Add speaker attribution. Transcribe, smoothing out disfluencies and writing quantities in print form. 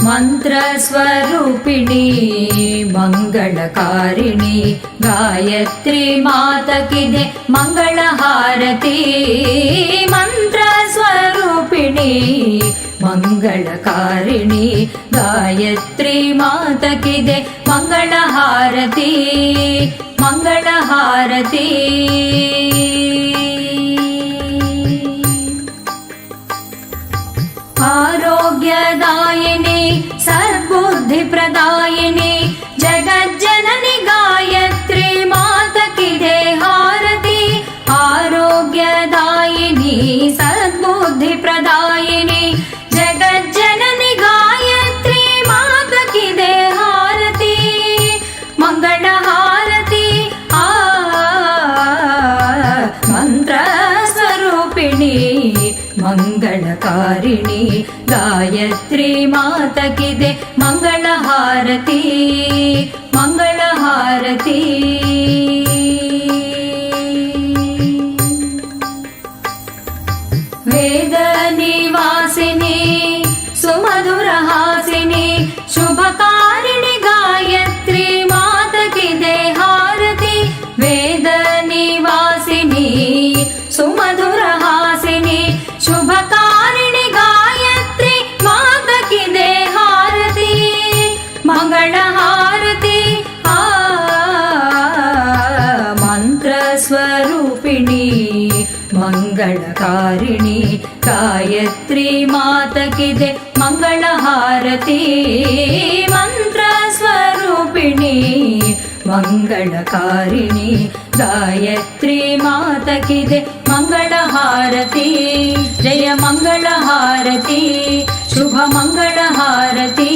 Speaker 1: ಮಂತ್ರಸ್ವರೂಪಿಣಿ ಮಂಗಳಕಾರಿಣಿ Gayatri ಮಾತಕಿದೆ Mangala Harathi ಮಂತ್ರಸ್ವರೂಪಿಣಿ ಮಂಗಳಕಾರಿಣಿ Gayatri ಮಾತಕಿದೆ Mangala Harathi Mangala Harathi आरोग्यदायिनी सद्बुद्धिप्रदायिनी जगज्जननी Gayatri मातकिदे हारति आरोग्यदायिनी सद्बुद्धिप्रदायिनी जगज्जननी Gayatri मातकिदे हारति मंगलहारति मंत्रस्वरूपिणी मंगलकारिणी Gayatri मातकिदे मंगलहारति मंगलहारति वेदनिवासिनी सुमधुरहासिनी शुभकारिणी Gayatri मातकिदे हारति वेदनिवासिनी सुमधुरहासिनी शुभकारिणी Gayatri मातकिदे हारति मंगलहारति मंत्रस्वरूपिणी मंगलकारिणी Gayatri मातकिदे मंगलहारति मंत्रस्वरूपिणी मंगलकारिणी Gayatri मातकिदे मंगलहारति Jai मंगलहारति Shubh मंगलहारति